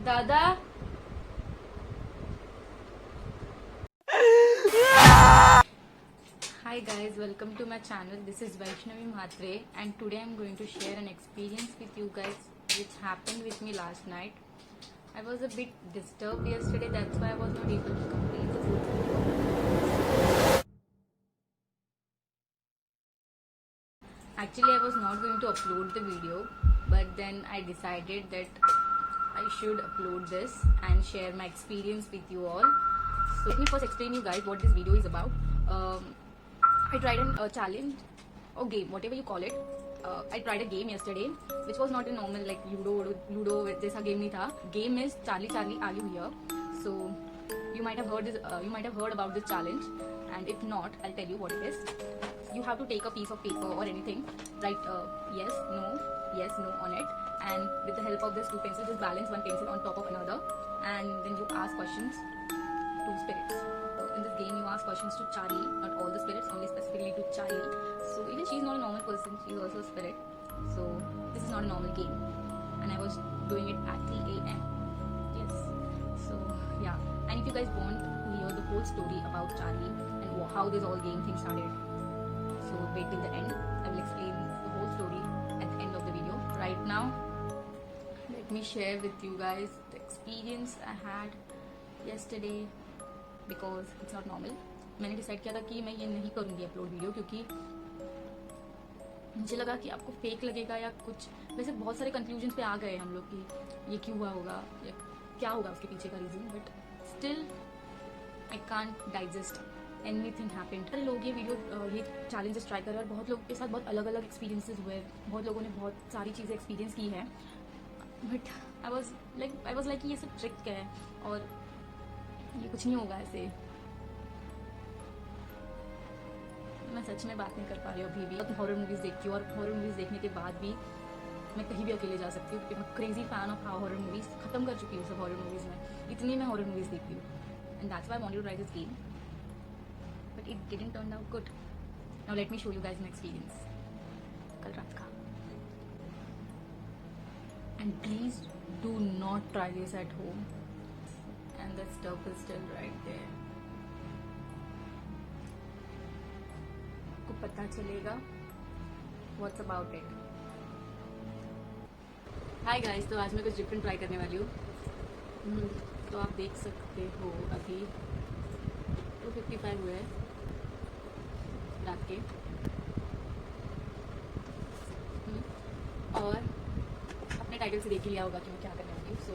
दादा Hi guys, welcome to my channel. This is Vaishnavi Mhatre and today I'm going to share an experience with you guys which happened with me last night. I was a bit disturbed yesterday, that's why I was not able to complete the full video. Actually, I was not going to upload the video, but then I decided that I should upload this and share my experience with you all. So let me first explain you guys what this video is about. I tried a challenge or game, whatever you call it. I tried a game yesterday, which was not a normal like Ludo जैसा game नहीं था. Game is Charlie Charlie Are You Here? So you might have heard this. You might have heard about this challenge, and if not, I'll tell you what it is. You have to take a piece of paper or anything, write yes, no on it, and with the help of these two pencils, just balance one pencil on top of another, and then you ask questions to spirits. So in this game, you ask questions to Charlie, not all the spirits, only specifically to Charlie. So even she's not a normal person, she's also a spirit. So this is not a normal game, and I was doing it at 3 a.m. Yes. So yeah, and if you guys want to hear the whole story about Charlie and how this whole game thing started, so wait till the end. I will explain the whole story at the end of the video. Right now, let me share with you guys the experience I had yesterday because it's not normal. मैंने decide किया था कि मैं ये नहीं करूँगी upload video क्योंकि मुझे लगा कि आपको फेक लगेगा या कुछ. वैसे बहुत सारे कंक्लूजन्स पे आ गए हम लोग कि ये क्यों हुआ होगा या क्या होगा उसके पीछे का reason, but still I can't digest anything happened. सारे लोग ये वीडियो ये चैलेंजेस ट्राई कर रहे हैं और बहुत लोगों के साथ बहुत अलग अलग एक्सपीरियंसेस हुए. बहुत लोगों ने बहुत सारी चीज़ें एक्सपीरियंस की है, बट आई वॉज लाइक ये सब ट्रिक है और ये कुछ नहीं होगा ऐसे. मैं सच में बात नहीं कर पा रही हूँ अभी भी. बहुत हॉरर मूवीज़ देखती हूँ और हॉरर मूवीज़ देखने के बाद भी मैं कहीं भी अकेले जा सकती हूँ क्योंकि मैं crazy fan of horror movies. खत्म कर चुकी हूँ सब हॉरर मूवीज़ में, इतनी मैं हॉरर मूवीज़ देखती हूँ. And that's why I wanted to try this game, but it didn't turn out good. Now let me show you guys my experience कल रात का. And please do not try this at home. And the stuff is still right there. आपको पता चलेगा what's about it. Hi guys, तो आज मैं कुछ डिफरेंट ट्राई करने वाली हूँ. तो आप देख सकते हो अभी 2:55 हुए हैं रात के. और अपने टाइटल से देख ही लिया होगा कि मैं क्या करने वाली हूँ. सो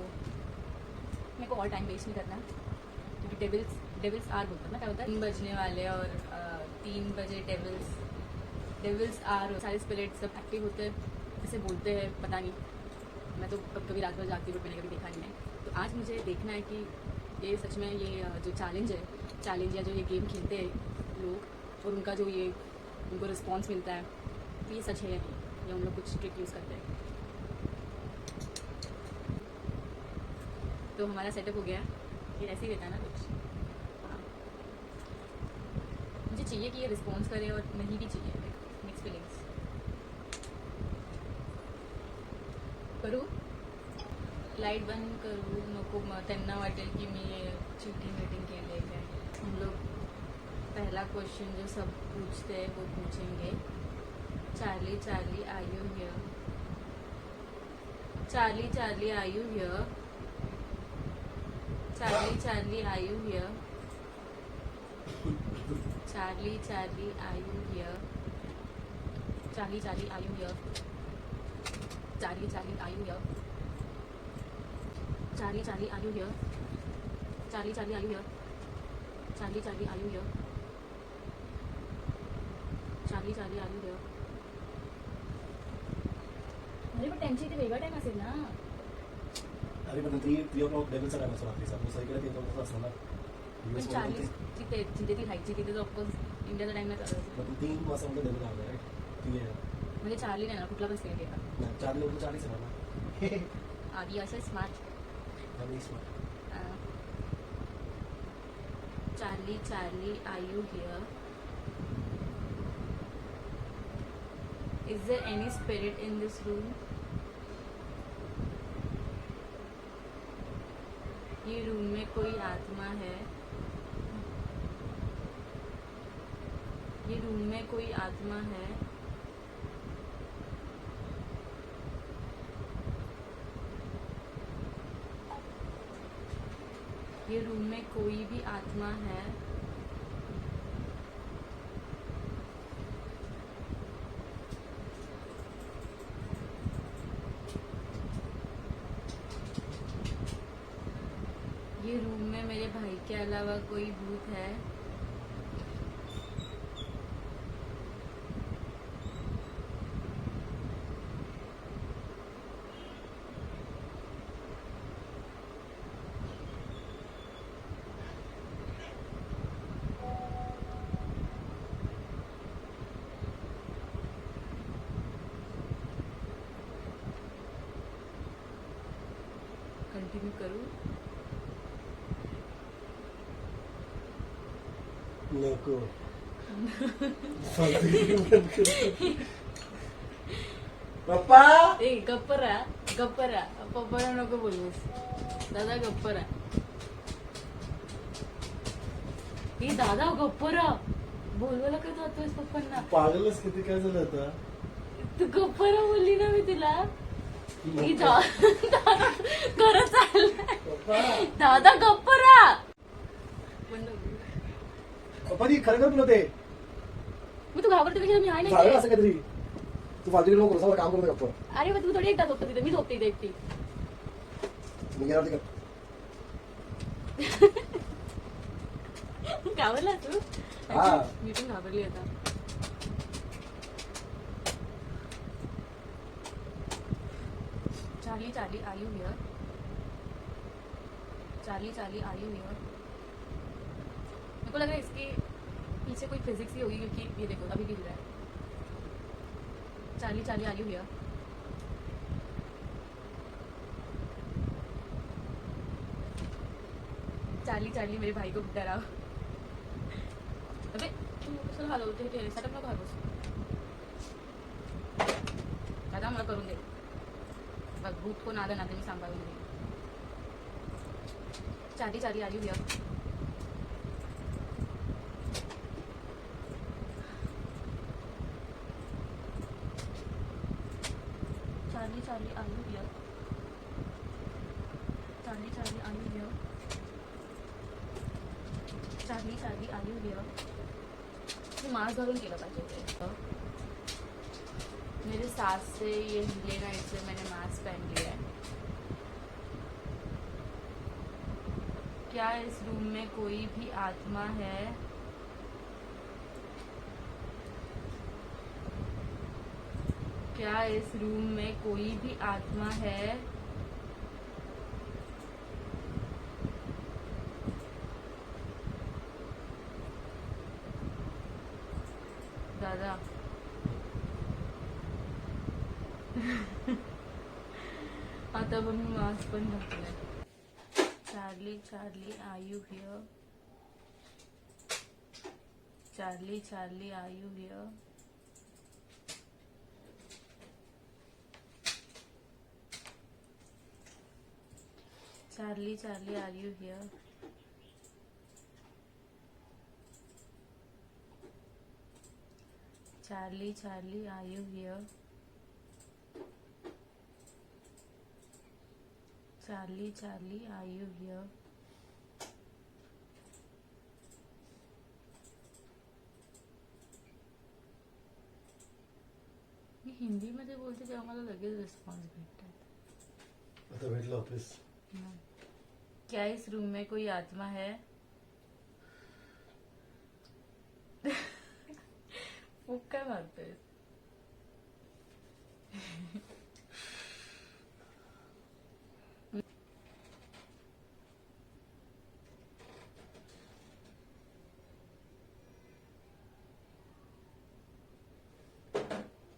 मेरे को और टाइम वेस्ट नहीं करना क्योंकि डेविल्स आर बोलता ना क्या होता है 3 बजने वाले और 3 बजे डेविल्स आर सारे स्पिरिट सब एक्टिव होते हैं ऐसे बोलते हैं. पता नहीं, मैं तो कभी रात भर जागती हूँ, मैंने कभी देखा नहीं है. तो आज मुझे देखना है कि ये सच में ये जो चैलेंज या जो ये गेम खेलते हैं लोग और उनका जो ये उनको रिस्पॉन्स मिलता है तो ये सच है या उन लोग कुछ ट्रिक यूज़ करते हैं. तो हमारा सेटअप हो गया. ये ऐसे ही रहता है ना कुछ. हाँ, मुझे चाहिए कि ये रिस्पॉन्स करे और नहीं भी चाहिए. Mix feelings. करूँ लाईट बंद करू नको त्यांना वाटेल की मी चीटिंग केले है. हम लोग पहला क्वेश्चन जो सब पूछते हैं वो पूछेंगे. Charlie Charlie are you here? Charlie Charlie are you here? Charlie Charlie are you here? Charlie Charlie are you here? Charlie Charlie are you here? Charlie Charlie are you here? Charlie Charlie are you here? Charlie Charlie are you here? Charlie Charlie are you here? Charlie Charlie are you here? अरे पण त्यांची इथे वेगळा time असेल ना. अरे पण 3 o'clock डेव्हिलचा time असतो रात्रीचा. तो सगळीकडे 3 o'clock असतो ना. पण चार्ली तिथे जिथे ती राहायची तिथे तर ऑफकोर्स इंडियाचा टाइम नाही चालत. पण 3 वाजता डेव्हिल आला राईट. ती आहे म्हणजे चार्ली नाही ना कुठला पण स्टेट येतात. चार्ली लोक 40 आहे ना. आधी असं smart. Charlie Charlie are you here? Is there any spirit in this room? ये रूम में कोई आत्मा है। ये रूम में कोई आत्मा है। ये रूम में कोई भी आत्मा है। ये रूम में मेरे भाई के अलावा कोई भूत है। कंटिन्यू करूँ? नको. पप्पा ए गप्परा गप्परा पप्पाला नको बोलूस. दादा गप्परा. ए दादा गप्परा बोलवायला का जातोयस पप्पांना? पागलच किती काय झालं आता. तू गप्परा बोलली ना मी तुला. ए दादा खरं चाललंय. पप्पा दादा गप्परा. पप्पा ती खरं खरं बोलते. मी तू घाबरते पेक्षा मी आहे झालं नाही. असं काहीतरी. तू फालतू नको करू, काम करू नका. अरे मग तू थोडी एकटा झोपते तिथे, मी झोपते इथे एकटी. मी गेला तिकडे. घाबरला तू? हा. मी पण घाबरली आता. Charlie Charlie are you here? Charlie Charlie are you here? मेरे को लग रहा है इसके पीछे कोई फिजिक्स ही होगी, क्योंकि ये देखो अभी भी हिल रहा है. Charlie Charlie are you here? Charlie Charlie मेरे भाई को डराओ. अबे तू कशाला हलवते ते? सटक नको हलवूस. दादा मला करून दे. बघ भूत कोण आलं ना ते मी सांभाळून दे. Charlie Charlie are you here? Charlie Charlie are you here? Charlie Charlie are you here? Charlie Charlie are you here? तू मास्क घालून केलं पाहिजे ते. मेरे सास से ये हिले ना, इसलिए मैंने मास्क पहन लिया है. क्या इस रूम में कोई भी आत्मा है? क्या इस रूम में कोई भी आत्मा है? दादा आता पण मी मास्क पण घातलाय. Charlie Charlie are you here? Charlie Charlie are you here? Charlie Charlie are you here? Charlie Charlie are you here? Charlie Charlie are you here? मी हिंदीमध्ये बोलते तेव्हा मला लगेच रिस्पॉन्स भेटतात. आता भेटलं ऑफिस. क्या इस रूम में कोई आत्मा है? फूक काय मारतोय?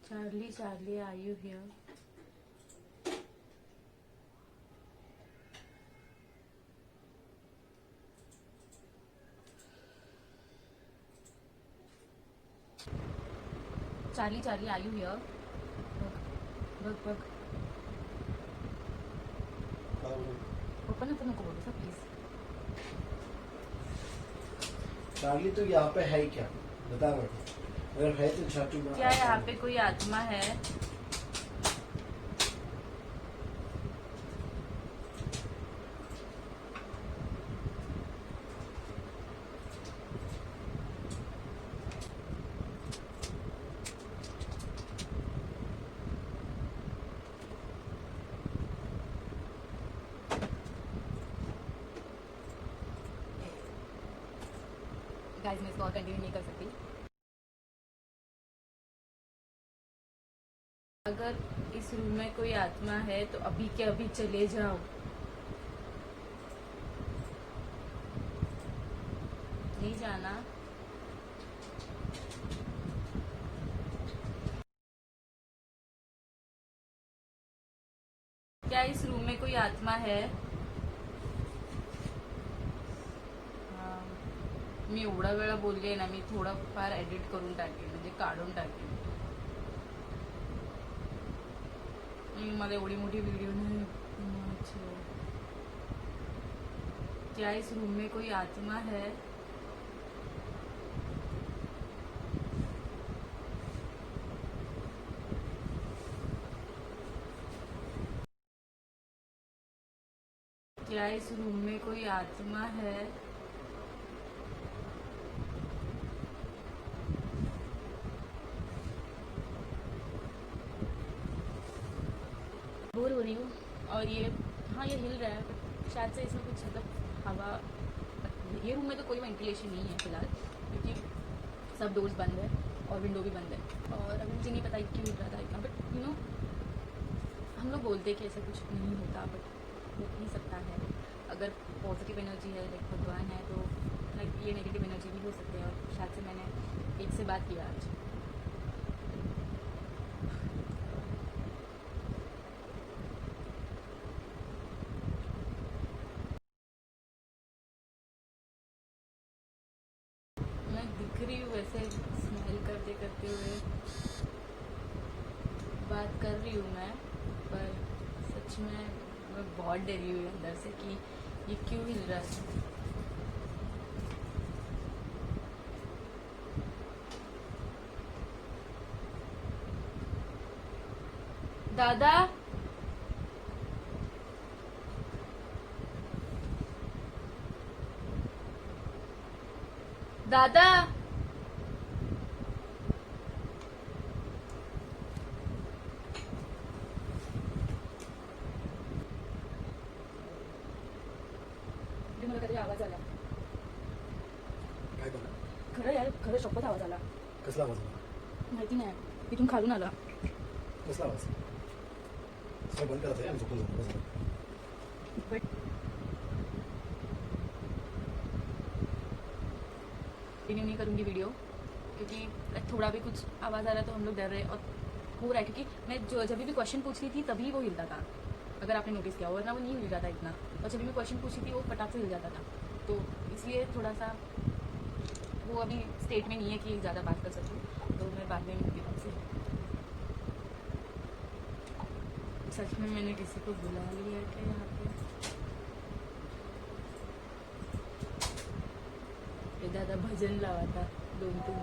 Charlie, Charlie, are you here? Charlie, Charlie, are you here? बघ बघ काय बोलू? पप्पा ना तो नको बोलू सा प्लीज. डार्ली तो यहाँ पे है क्या बता मेरे को अगर है तो छाटू में क्या यहाँ पे कोई आत्मा है? गाइस मैं इसको और कंटिन्यू नहीं कर सकती. अगर इस रूम में कोई आत्मा है तो अभी के अभी चले जाओ. नहीं जाना. क्या इस रूम में कोई आत्मा है? मी एवढा वेळा बोलले ना, मी थोडंफार एडिट करून टाकेन म्हणजे काढून टाकेन. मला एवढी मोठी व्हिडिओ नाही. क्या इस रूम में कोई आत्मा है? क्या इस रूम में कोई आत्मा है? बोर हो रही हूँ और ये हाँ ये हिल रहा है बट शायद से इसमें कुछ मतलब हवा. ये रूम में तो कोई वेंटिलेशन नहीं है फिलहाल क्योंकि सब डोर्स बंद है और विंडो भी बंद है. और अभी मुझे नहीं पता क्यों हिल रहा था इतना बट यू नो हम लोग बोलते हैं कि ऐसा कुछ नहीं होता बट हो ही सकता है. अगर पॉजिटिव एनर्जी है लाइक भगवान है तो लाइक ये नेगेटिव एनर्जी भी हो सकती है. और शायद से मैंने एक से बात किया आज. मैं दिख रही हूँ वैसे स्माइल करते करते हुए बात कर रही हूँ मैं पर सच में मैं बहुत डरी हुई हूँ अंदर से कि ये क्यों हिल रहा है. दादा दादा मला काहीतरी आवाज आला. काय झालं खरं यार खरं शपथ आवाज आला. कसला आवाज आला माहिती नाही तिथून खालून आला. कसला आवाज सर बंद करायचं आहे झोपून जाऊ बस बट कंटिन्यू नहीं करूँगी वीडियो क्योंकि थोड़ा भी कुछ आवाज़ आ रहा है तो हम लोग डर रहे और हो रहा है क्योंकि मैं जो जब भी क्वेश्चन पूछ रही थी तभी वो हिलता था. अगर आपने नोटिस किया हो वरना वो नहीं हिल जाता इतना. और जब भी मैं क्वेश्चन पूछी थी वो फटाक से हिल जाता था. तो इसलिए थोड़ा सा वो अभी स्टेट में नहीं है कि ज़्यादा बात कर सकूँ. तो मैं बाद में मिलती हूँ आपसे. सच में मैंने किसी को बुला लिया क्या यहाँ पे? ये दादा भजन लावा था 2-3.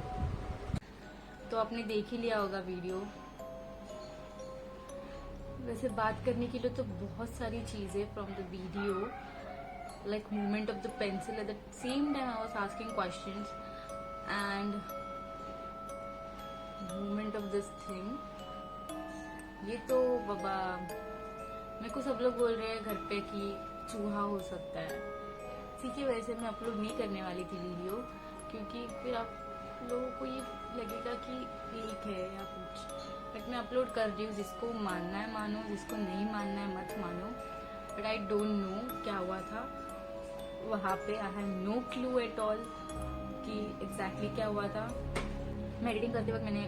तो आपने देख ही लिया होगा वीडियो. वैसे बात करने के लिए तो बहुत सारी चीज़ें from the video like movement of the pencil at the same time I was asking questions and movement of this thing. ये तो बाबा मेरे को सब लोग बोल रहे हैं घर पे कि चूहा हो सकता है. इसी की वजह से मैं अपलोड नहीं करने वाली थी वीडियो क्योंकि फिर आप लोगों को ये लगेगा कि फेक है या कुछ. बट मैं अपलोड कर रही हूँ. जिसको मानना है मानो, जिसको नहीं मानना है मत मानो. बट आई डोंट नो क्या हुआ था वहाँ पे. I have no clue at all कि एग्जैक्टली क्या हुआ था. मैं एडिटिंग करते वक्त मैंने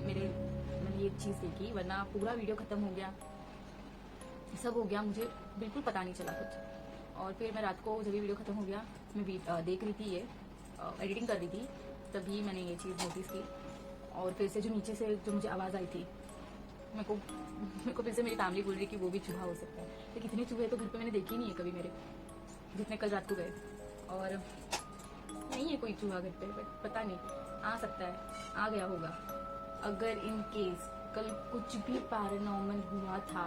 ये चीज़ देखी वरना पूरा वीडियो ख़त्म हो गया सब हो गया. मुझे बिल्कुल पता नहीं चला कुछ. और फिर मैं रात को जब वीडियो ख़त्म हो गया मैं देख रही थी ये एडिटिंग कर रही थी तभी मैंने ये चीज़ नोटिस की. और फिर से जो नीचे से जो मुझे आवाज़ आई थी मेरे को फिर से मेरी फैमिली बोल रही कि वो भी चूहा हो सकता है. तो कितने चूहे तो घर पे मैंने देखे ही नहीं है कभी मेरे. जितने कल रात को गए। और नहीं है कोई चूहा घर पे, बट पता नहीं, आ सकता है, आ गया होगा। अगर इन केस कल कुछ भी पैरानॉर्मल हुआ था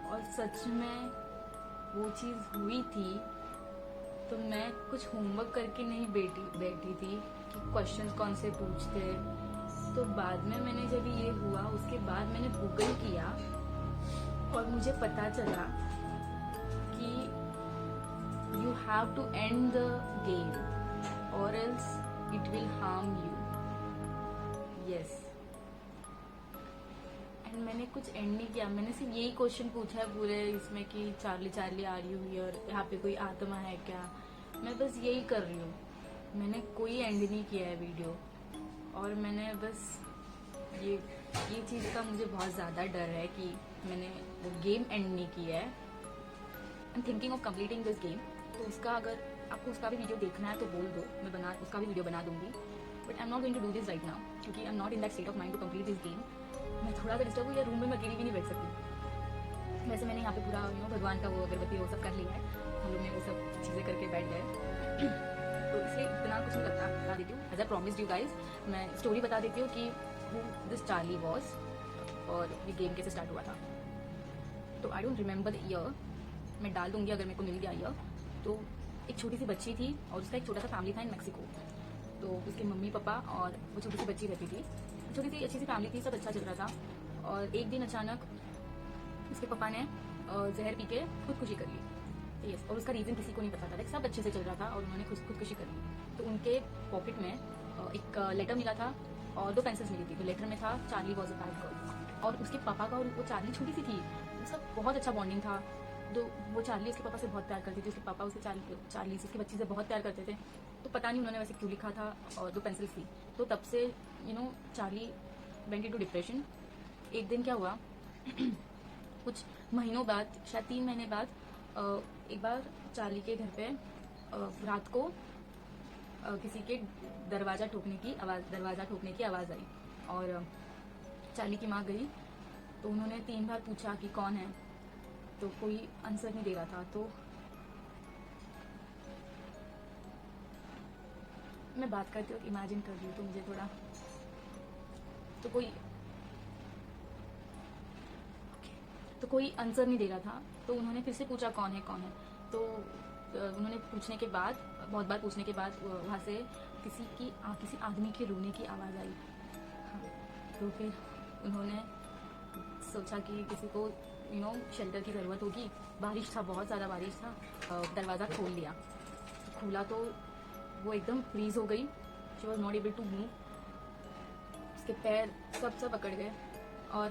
और सच में वो चीज़ हुई थी, तो मैं कुछ होमवर्क करके नहीं बैठी थी कि क्वेश्चंस कौन से पूछते। तो बाद में मैंने जब ये हुआ उसके बाद मैंने गूगल किया और मुझे पता चला कि you have to end the game और else it will harm you. Yes, and मैंने कुछ एंड नहीं किया। मैंने सिर्फ यही क्वेश्चन पूछा है पूरे इसमें कि चार्ली चार्ली आ रही हुई और यहाँ पे कोई आत्मा है क्या। मैं बस यही कर रही हूँ, मैंने कोई एंड नहीं किया है वीडियो। और मैंने बस ये चीज़ का मुझे बहुत ज़्यादा डर है कि मैंने वो गेम एंड नहीं किया है। I am thinking of completing this game. तो उसका अगर आपको उसका भी वीडियो देखना है तो बोल दो, मैं उसका भी वीडियो बना दूंगी। But I am not going to do this right now, क्योंकि I am not in that state of mind to complete this game. मैं थोड़ा सा डिस्टर्ब हुई, या रूम में मैं अकेली भी नहीं बैठ सकती। वैसे मैंने यहाँ पे पूरा भगवान का वो अगरबत्ती वो सब कर लिया है, हम लोग ने वो सब चीज़ें करके बैठ गए। तो इसलिए इतना कुछ नहीं लगता। बता देती हूँ, as I promised you guys, मैं स्टोरी बता देती हूँ कि हु दिस चार्ली वॉज और ये गेम कैसे स्टार्ट हुआ था। तो I don't remember the year, मैं डाल दूंगी अगर मेरे को मिल गया ईयर। तो एक छोटी सी बच्ची थी और उसका एक छोटा सा फैमिली था इन मैक्सिको। तो उसके मम्मी पापा और वो छोटी सी बच्ची रहती थी। छोटी सी अच्छी सी फैमिली थी, सब अच्छा चल रहा था। और एक दिन अचानक उसके पापा ने जहर पी के खुदकुशी कर ली। यस, और उसका रीज़न किसी को नहीं पता था। सब अच्छे से चल रहा था और उन्होंने खुदकुशी कर ली। तो उनके पॉकेट में एक लेटर मिला था और 2 पेंसिल्स मिली थी। तो लेटर में था Charlie was a bad girl. और उसके पापा का और वो चार्ली छोटी सी थी, सब बहुत अच्छा बॉन्डिंग था। तो वो चार्ली उसके पापा से बहुत प्यार करती थी, उसके पापा उसके चार्ली से उसकी बच्ची से बहुत प्यार करते थे। तो पता नहीं उन्होंने वैसे क्यों लिखा था, और 2 पेंसिल्स थी। तो तब से चार्ली वेंट इनटू डिप्रेशन। एक दिन क्या हुआ कुछ महीनों बाद, शायद 3 महीने बाद, एक बार चार्ली के घर पे रात को किसी के दरवाजा ठोकने की आवाज़ आई। और चार्ली की माँ गई, तो उन्होंने 3 बार पूछा कि कौन है, तो कोई आंसर नहीं दे रहा था। तो मैं बात करती हूँ, इमेजिन कर रही हूँ, तो मुझे थोड़ा तो कोई आंसर नहीं दे रहा था। तो उन्होंने फिर से पूछा कौन है। तो उन्होंने पूछने के बाद, बहुत बार पूछने के बाद, वहाँ से किसी आदमी के रोने की आवाज़ आई। हाँ, तो फिर उन्होंने सोचा कि किसी को शेल्टर की ज़रूरत होगी। बारिश था, बहुत ज़्यादा बारिश था। दरवाज़ा खोल लिया, खोला तो वो एकदम फ्रीज हो गई। She was not able to move. उसके पैर सब पकड़ गए। और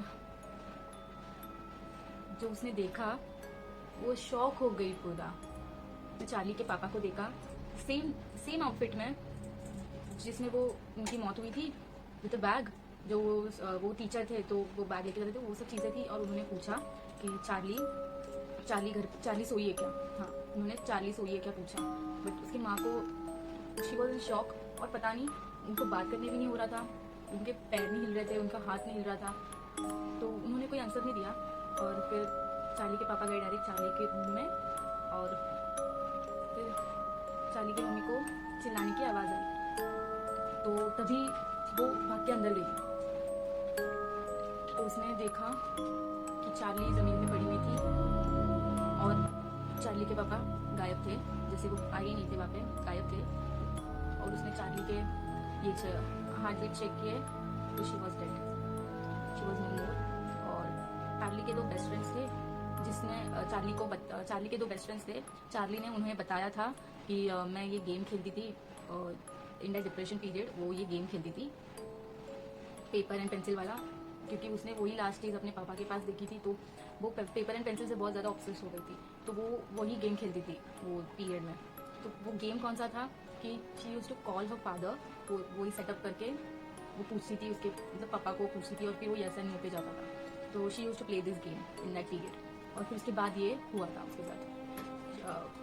जो उसने देखा वो शॉक हो गई पूरा। तो चार्ली के पापा को देखा सेम आउटफिट में जिसमें वो उनकी मौत हुई थी, विद बैग। जो वो टीचर थे तो वो बैग लेके जाते थे, वो सब चीज़ें थी। और उन्होंने पूछा कि चार्ली सोई है क्या। हाँ, उन्होंने चार्ली सोई है क्या पूछा। बट उसकी माँ को शी वॉज इन शॉक। और पता नहीं, उनको बात करने भी नहीं हो रहा था, उनके पैर नहीं हिल रहे थे, उनका हाथ नहीं हिल रहा था। तो उन्होंने कोई आंसर नहीं दिया। और फिर चार्ली के पापा गए डायरेक्ट चार्ली के रूम में, और फिर चार्ली की मम्मी को चिल्लाने की आवाज़ आई। तो तभी वो भाग के अंदर गई। तो उसने देखा कि चार्ली ज़मीन में पड़ी हुई थी और चार्ली के पापा गायब थे, जैसे वो आए ही नहीं थे, वहाँ पे गायब थे। और उसने चार्ली के ये हार्ट बीट चेक किए, तो she was dead, she was no more. और चार्ली के 2 बेस्ट फ्रेंड्स थे, जिसने चार्ली के 2 बेस्ट फ्रेंड्स थे। चार्ली ने उन्हें बताया था कि मैं ये गेम खेलती थी इन द डिप्रेशन पीरियड। वो ये गेम खेलती थी पेपर एंड पेंसिल वाला, क्योंकि उसने वही लास्ट चीज़ अपने पापा के पास देखी थी। तो वो पेपर एंड पेंसिल से बहुत ज़्यादा ऑब्सेस हो गई थी। तो वो वही गेम खेलती थी वो पीरियड में। तो वो गेम कौन सा था कि she used to call her father. वो वही सेटअप करके वो पूछती थी उसके पापा को पूछती थी, और फिर वो यस एंड नो पे जाता था। तो she used to play this game in that period. और फिर उसके बाद ये हुआ था उसके साथ,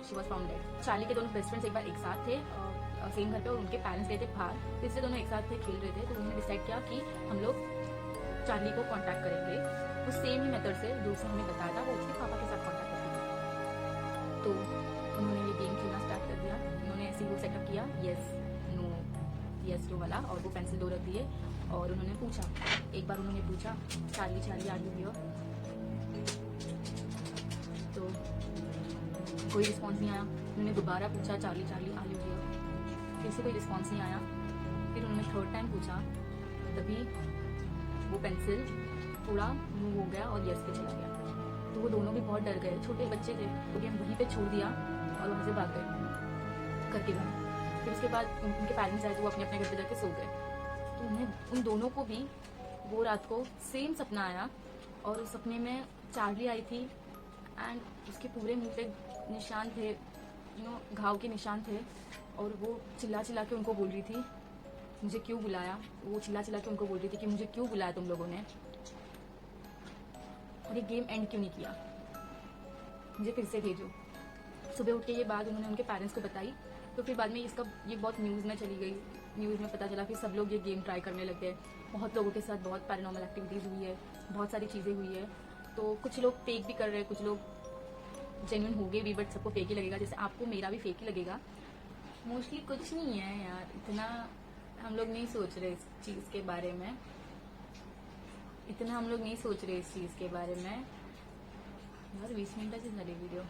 she was found dead. Charlie के दोनों बेस्ट फ्रेंड्स एक बार एक साथ थे सेम घर पे, और उनके पेरेंट्स गए थे बाहर, तो इसलिए दोनों एक साथ थे, खेल रहे थे। तो उन्होंने डिसाइड किया कि हम लोग चार्ली को कांटेक्ट करेंगे। वो सेम ही मेथड से जो उसने हमें बताया था, वो उसके पापा के साथ कांटेक्ट करेंगे। तो उन्होंने ये गेम खेलना स्टार्ट कर दिया। उन्होंने ऐसे वो सेटअप किया यस नो यस नो वाला, और वो पेंसिल 2 रख दिए और उन्होंने पूछा, एक बार उन्होंने पूछा Charlie Charlie are you here, तो कोई रिस्पॉन्स नहीं आया। उन्होंने दोबारा पूछा Charlie Charlie are you here, फिर से कोई रिस्पॉन्स नहीं आया। फिर उन्होंने थर्ड टाइम पूछा, तभी वो पेंसिल थोड़ा मूव हो गया और यस पे चला गया। तो वो दोनों भी बहुत डर गए, छोटे बच्चे थे, तो गेम वहीं पे छोड़ दिया और वहाँ से भाग गए करके गए। फिर उसके बाद उनके पेरेंट्स आए तो वो अपने अपने घर पे जाके सो गए। तो उन्हें उन दोनों को भी वो रात को सेम सपना आया और उस सपने में चार्ली आई थी एंड उसके पूरे मुंह पे निशान थे, घाव के निशान थे, और वो चिल्ला चिल्ला के उनको बोल रही थी मुझे क्यों बुलाया। वो चिल्ला चिल्ला के उनको बोल रही थी कि मुझे क्यों बुलाया तुम लोगों ने, और ये गेम एंड क्यों नहीं किया, मुझे फिर से भेजो। सुबह उठ के ये बात उन्होंने उनके पेरेंट्स को बताई, तो फिर बाद में इसका ये बहुत न्यूज़ में चली गई। न्यूज़ में पता चला, फिर सब लोग ये गेम ट्राई करने लग गए। बहुत लोगों के साथ बहुत पैरानॉर्मल एक्टिविटीज़ हुई है, बहुत सारी चीज़ें हुई है। तो कुछ लोग फेक भी कर रहे हैं, कुछ लोग जेन्युइन होंगे भी, बट सबको फेक ही लगेगा, जैसे आपको मेरा भी फेक ही लगेगा। मोस्टली कुछ नहीं है यार, इतना हम लोग नहीं सोच रहे इस चीज़ के बारे में, इतना हम लोग नहीं सोच रहे इस चीज़ के बारे में। यार 20 मिनिटाची झाली व्हिडिओ,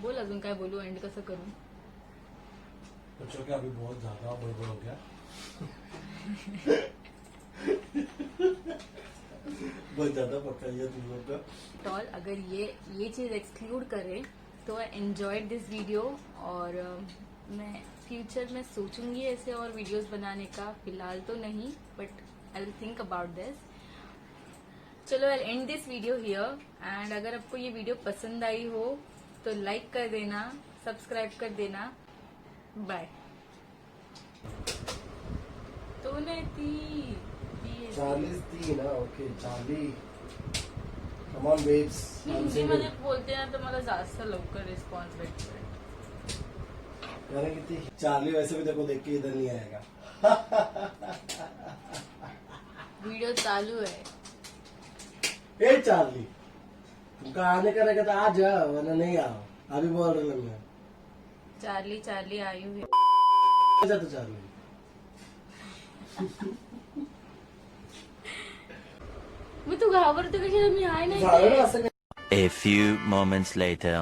बोल अजून काय बोलू, एंड कसं करू। बच्चों क्या अभी बहुत ज्यादा बड़बड़ हो गया। बहुत ज्यादा पक्का लिया तुम लोग का। टॉल अगर ये चीज़ एक्सक्लूड करे तो आई एंजॉयड दिस वीडियो, और मैं फ्यूचर में सोचूंगी ऐसे और वीडियोस बनाने का, फिलहाल तो नहीं, but I will think about this. चलो I end this video here, and अगर आपको ये वीडियो पसंद आई हो तो लाइक कर देना, सब्सक्राइब कर देना, बाय। तूने ती चार्लीज थी ना, okay Charlie, come on babes. हिंदीमध्ये बोलते ना तर मला जास्त लवकर रिस्पॉन्स भेटतोय। यानी कितनी चार्ली वैसे भी देखो, देख के इधर नहीं आएगा। वीडियो चालू है। ए चार्ली, तुमका आने का रहेगा तो आ जाओ, वरना नहीं आओ, अभी बोल रहा मैं। चार्ली चार्ली आयु है। जा तो चार्ली। मी तू घाबरतो कशाला, मी आहे नाही झालं ते. ना असं A few moments later.